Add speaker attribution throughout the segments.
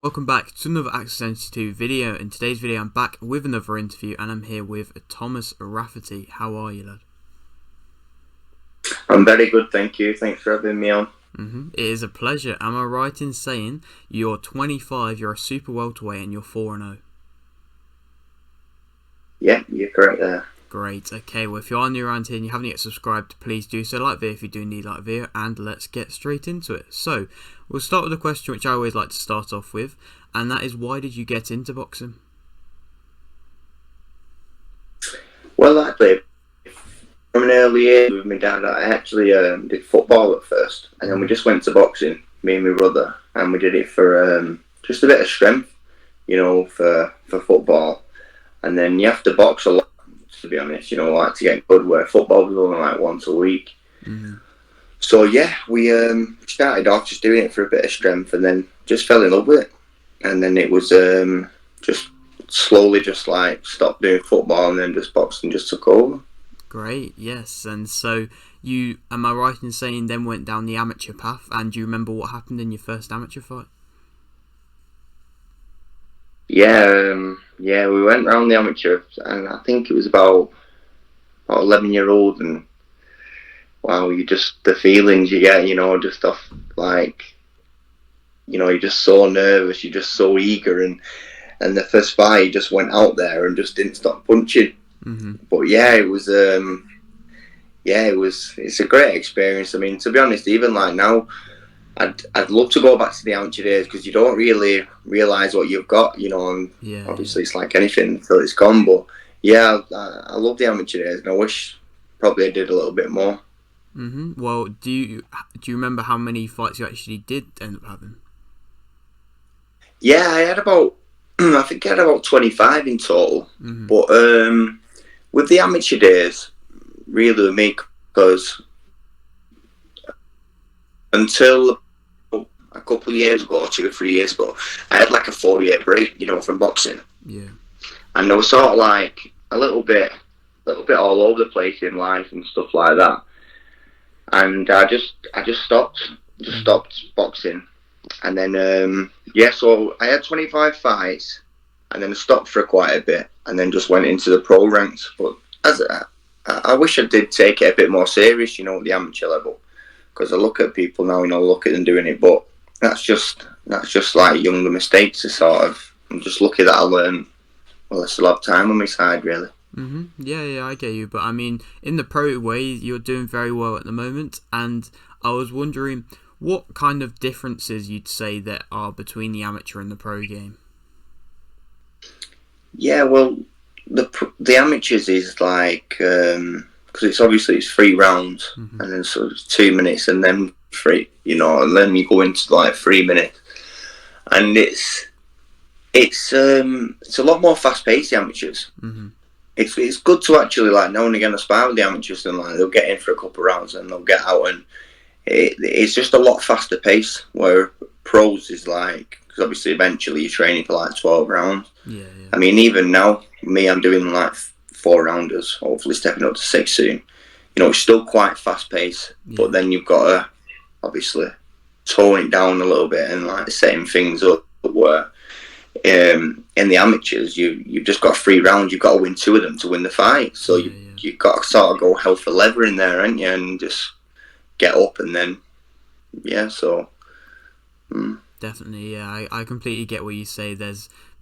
Speaker 1: Welcome back to another Access 72 video. In today's video I'm back with another interview and I'm here with Thomas Rafferty. How are you, lad?
Speaker 2: I'm very good, thank you. Thanks for having me on.
Speaker 1: It is a pleasure. Am I right in saying you're 25, you're a super welterweight and you're 4-0?
Speaker 2: Yeah, you're correct there.
Speaker 1: Great. Okay, well if you are new around here and you haven't yet subscribed, please do so. Like video if you do need like video, and let's get straight into it. So, we'll start with a question which I always like to start off with, and that is, why did you get into boxing?
Speaker 2: Well, actually, from an early age with my dad, I actually did football at first, and then we just went to boxing, me and my brother, and we did it for just a bit of strength, for football. And then you have to box a lot, to be honest, like to get good, where football was only like once a week. So yeah, we started off just doing it for a bit of strength, and then just fell in love with it. And then it was just slowly just like stopped doing football, and then just boxing just took over.
Speaker 1: Great, yes. And so you, am I right in saying, then went down the amateur path, and do you remember what happened in your first amateur fight?
Speaker 2: Yeah, we went round the amateur, and I think it was about 11-year-old, and wow, the feelings you get, just off, like, you're just so nervous, you're just so eager, and the first fight, you just went out there and just didn't stop punching. But yeah, it's a great experience. I mean, to be honest, even like now, I'd love to go back to the amateur days, because you don't really realise what you've got, and obviously it's like anything until it's gone. But yeah, I love the amateur days, and I wish probably I did a little bit more.
Speaker 1: Well, do you remember how many fights you actually did end up having?
Speaker 2: Yeah, I had about I think I had about 25 in total. But with the amateur days, really with me, because until a couple of years ago, 2 or 3 years ago, I had like a 4-year break, from boxing.
Speaker 1: Yeah.
Speaker 2: And I was sort of like a little bit all over the place in life and stuff like that. And I just stopped boxing. And then so I had 25 fights, and then I stopped for quite a bit, and then just went into the pro ranks. But I wish I did take it a bit more serious, at the amateur level, because I look at people now, look at them doing it, but that's just like younger mistakes. I'm just lucky that I learn. Well, I still have time on my side, really.
Speaker 1: Yeah, I get you. But I mean, in the pro way, you're doing very well at the moment, and I was wondering what kind of differences you'd say there are between the amateur and the pro game.
Speaker 2: Yeah, well, the amateurs is like, because it's 3 rounds, and then sort of 2 minutes, and then 3, and then you go into like 3 minutes, and it's a lot more fast paced, the amateurs. It's good to actually, like, now and again aspire with the amateurs, and like they'll get in for a couple of rounds and they'll get out, and it's just a lot faster pace. Where pros is like, because obviously eventually you're training for like 12 rounds.
Speaker 1: Yeah.
Speaker 2: I mean, even now, I'm doing like 4 rounders, hopefully stepping up to 6 soon. It's still quite fast paced, but then you've got to obviously tone it down a little bit and like setting things up where in the amateurs you've just got 3 rounds, you've got to win 2 of them to win the fight. So you've got to sort of go hell for leather in there, ain't you, and just get up, and then
Speaker 1: Definitely, yeah. I completely get what you say.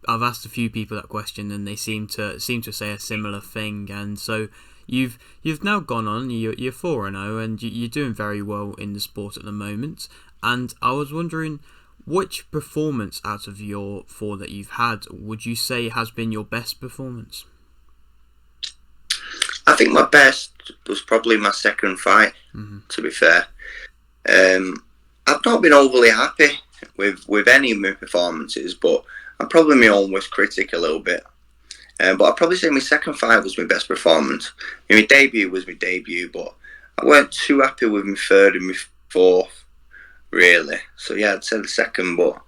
Speaker 1: I've asked a few people that question, and they seem to say a similar thing. And so you've now gone on. You're 4-0, and you're doing very well in the sport at the moment. And I was wondering, which performance out of your 4 that you've had would you say has been your best performance?
Speaker 2: I think my best was probably my second fight, to be fair. I've not been overly happy with any of my performances, but I'm probably my own worst critic a little bit. But I'd probably say my second fight was my best performance. My debut was my debut, but I weren't too happy with my third and my fourth, really. So yeah, I'd say the second, but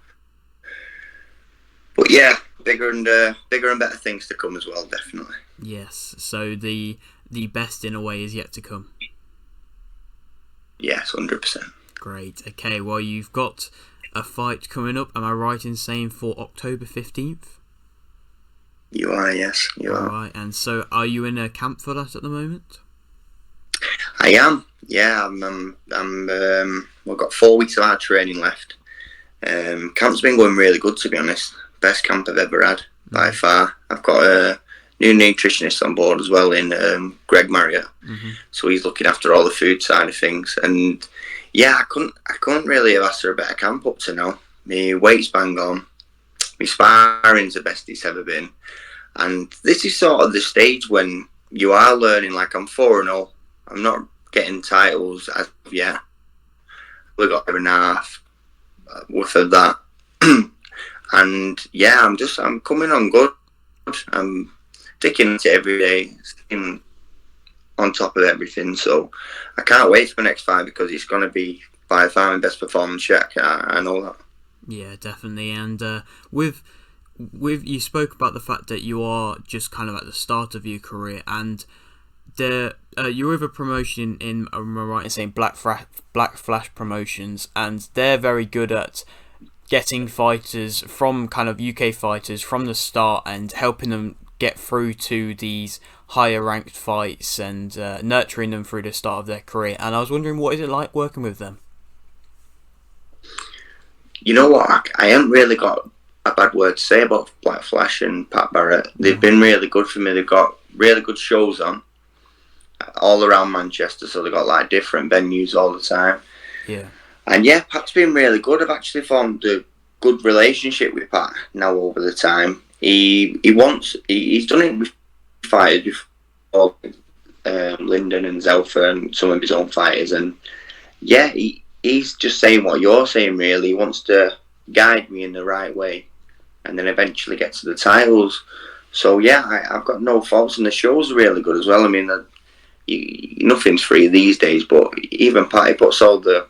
Speaker 2: yeah, bigger and better things to come as well, definitely.
Speaker 1: Yes, so the best in a way is yet to come.
Speaker 2: Yes, 100%.
Speaker 1: Great. Okay, well, you've got a fight coming up. Am I right in saying for October 15th?
Speaker 2: You are, yes, you are.
Speaker 1: Right, and so are you in a camp for that at the moment?
Speaker 2: I am. Yeah, we've got 4 weeks of hard training left. Camp's been going really good, to be honest. Best camp I've ever had by far. I've got a new nutritionist on board as well in Greg Marriott, so he's looking after all the food side of things. And yeah, I couldn't really have asked for a better camp up to now. My weight's bang on. My sparring's the best it's ever been. And this is sort of the stage when you are learning. Like, I'm 4-0. I'm not getting titles as of yet. We got 1.5 worth of that. And yeah, I'm coming on good. I'm sticking to every day, sticking on top of everything. So I can't wait for the next fight, because it's going to be by far my best performance yet. I know that.
Speaker 1: Yeah, definitely. And with you spoke about the fact that you are just kind of at the start of your career, and you're with a promotion in, am I right in saying, Black Flash Promotions, and they're very good at getting fighters from kind of UK fighters from the start and helping them get through to these higher ranked fights and nurturing them through the start of their career. And I was wondering, what is it like working with them?
Speaker 2: You know what? I haven't really got a bad word to say about Black Flash and Pat Barrett. They've been really good for me. They've got really good shows on all around Manchester, so they've got like different venues all the time.
Speaker 1: Yeah. And
Speaker 2: yeah, Pat's been really good. I've actually formed a good relationship with Pat now over the time. He's done it with fighters before, Lyndon and Zelfa and some of his own fighters, and yeah, he's just saying what you're saying, really. He wants to guide me in the right way and then eventually get to the titles. So yeah, I've got no faults, and the shows are really good as well. I mean, nothing's free these days, but even Patty puts all the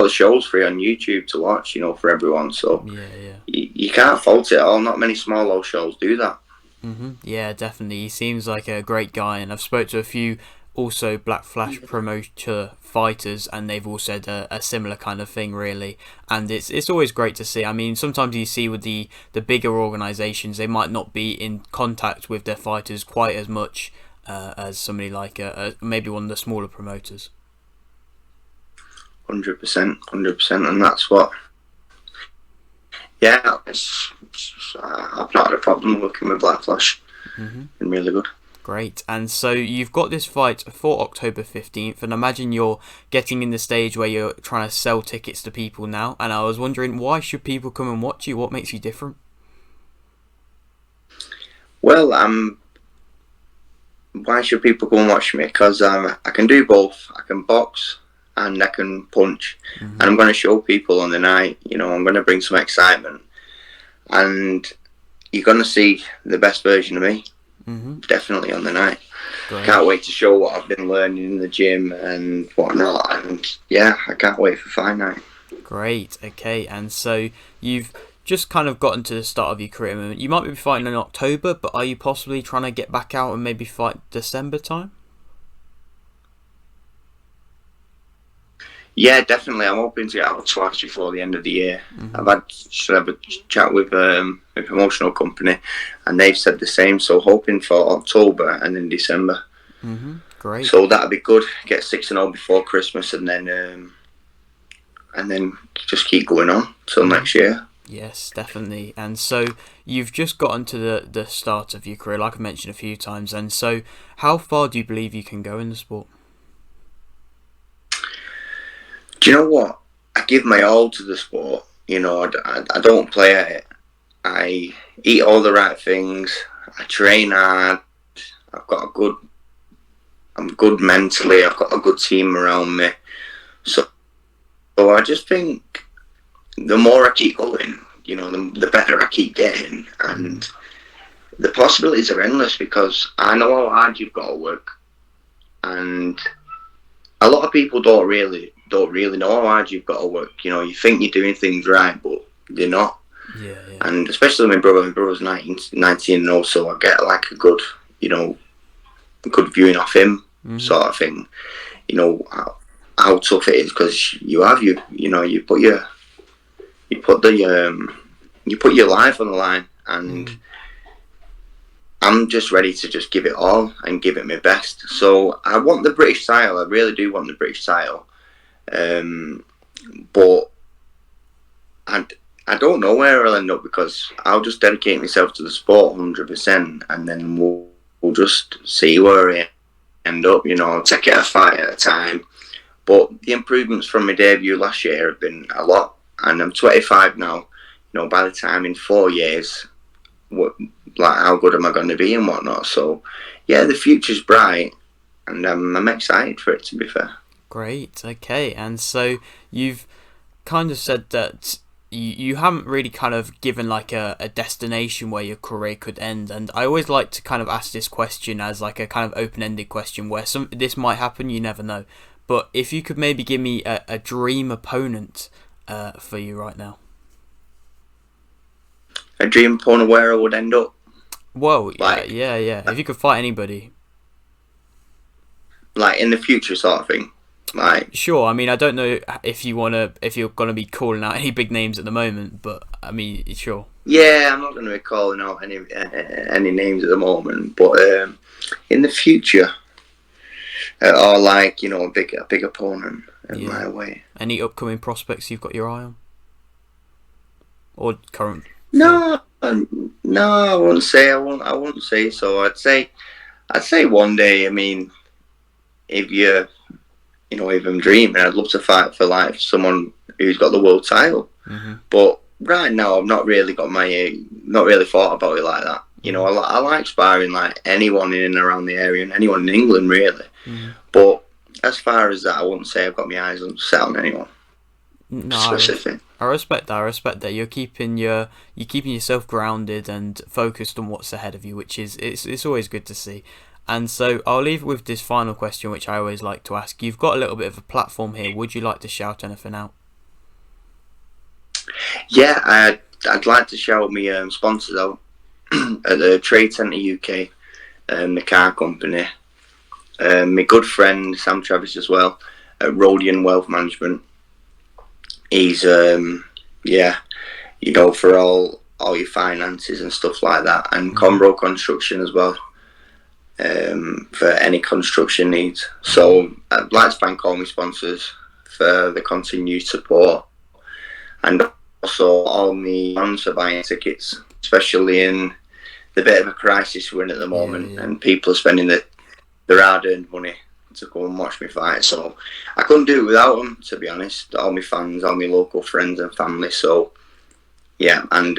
Speaker 2: shows free on YouTube to watch, for everyone. So
Speaker 1: yeah.
Speaker 2: You can't fault it at all. Not many small old shows do that.
Speaker 1: Yeah, definitely. He seems like a great guy, and I've spoke to a few also Black Flash promoter fighters, and they've all said a similar kind of thing, really. And it's always great to see. I mean, sometimes you see with the bigger organisations, they might not be in contact with their fighters quite as much as somebody like maybe one of the smaller promoters.
Speaker 2: 100%, and that's what. Yeah, I've not had a problem working with Black Flash. Been really good.
Speaker 1: Great. And so you've got this fight for October 15th, and I imagine you're getting in the stage where you're trying to sell tickets to people now. And I was wondering, why should people come and watch you? What makes you different?
Speaker 2: Well, why should people come and watch me? Because I can do both. I can box and I can punch, and I'm going to show people on the night. I'm going to bring some excitement, and you're going to see the best version of me. Definitely on the night. Great. Can't wait to show what I've been learning in the gym and whatnot, and yeah, I can't wait for fight night.
Speaker 1: Great. Okay, and so you've just kind of gotten to the start of your career moment. You might be fighting in October, but are you possibly trying to get back out and maybe fight December time?
Speaker 2: Yeah, definitely. I'm hoping to get out twice before the end of the year. I've had a chat with a promotional company, and they've said the same. So hoping for October and then December.
Speaker 1: Great.
Speaker 2: So that'd be good. Get 6-0 before Christmas, and then just keep going on till next year.
Speaker 1: Yes, definitely. And so you've just gotten to the start of your career, like I mentioned a few times. And so, how far do you believe you can go in the sport?
Speaker 2: Do you know what? I give my all to the sport. I don't play at it. I eat all the right things. I train hard. I'm good mentally. I've got a good team around me. So I just think the more I keep going, the better I keep getting. And the possibilities are endless, because I know how hard you've got to work. And a lot of people don't really know how hard you've got to work. You think you're doing things right, but they're not.
Speaker 1: Yeah.
Speaker 2: And especially my brother's 19, and also I get like a good good viewing off him, sort of thing. How tough it is, because you put you put your life on the line, and I'm just ready to just give it all and give it my best. So I want the British title. I really do want the British title. But I don't know where I'll end up, because I'll just dedicate myself to the sport 100%, and then we'll just see where I end up. I'll take it a fight at a time. But the improvements from my debut last year have been a lot, and I'm 25 now. By the time in 4 years, how good am I going to be and whatnot? So, yeah, the future's bright, and I'm excited for it, to be fair.
Speaker 1: Great, okay. And so you've kind of said that you haven't really kind of given like a destination where your career could end, and I always like to kind of ask this question as like a kind of open-ended question where this might happen, you never know. But if you could maybe give me a dream opponent for you right now.
Speaker 2: A dream opponent where I would end up?
Speaker 1: Whoa, yeah. If you could fight anybody.
Speaker 2: Like in the future sort of thing? Like,
Speaker 1: sure. I mean, I don't know if you're gonna be calling out any big names at the moment, but I mean, sure.
Speaker 2: Yeah, I'm not going to be calling out any names at the moment, but in the future, or like a big opponent in my way.
Speaker 1: Any upcoming prospects you've got your eye on, or current?
Speaker 2: No, I wouldn't say. I wouldn't say so. I'd say one day. I mean, if if I'm dreaming, I'd love to fight for like someone who's got the world title. But right now, I've not really thought about it like that. I like sparring like anyone in and around the area, and anyone in England really. But as far as that, I wouldn't say I've got my eyes set on anyone specific.
Speaker 1: I respect that. You're keeping yourself grounded and focused on what's ahead of you, which is it's always good to see. And so I'll leave with this final question, which I always like to ask. You've got a little bit of a platform here. Would you like to shout anything out?
Speaker 2: Yeah, I'd like to shout me sponsors out at the Trade Centre UK, the car company. My good friend Sam Travis as well at Rodian Wealth Management. He's for all your finances and stuff like that, and Combro Construction as well, for any construction needs. So I'd like to thank all my sponsors for the continued support, and also all my fans for buying tickets, especially in the bit of a crisis we're in at the moment, and people are spending their hard-earned money to go and watch me fight. So I couldn't do it without them, to be honest. All my fans, all my local friends and family. So yeah, and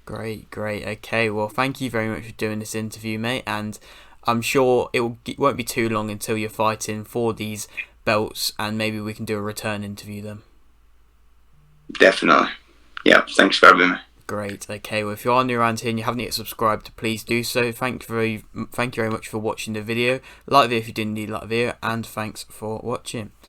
Speaker 1: Great. Okay, well, thank you very much for doing this interview, mate. And I'm sure it won't be too long until you're fighting for these belts, and maybe we can do a return interview then.
Speaker 2: Definitely. Yeah, thanks for having me.
Speaker 1: Great. Okay, well, if you're new around here and you haven't yet subscribed, please do so. Thank you very much for watching the video. Like the video if you didn't like the video, and thanks for watching.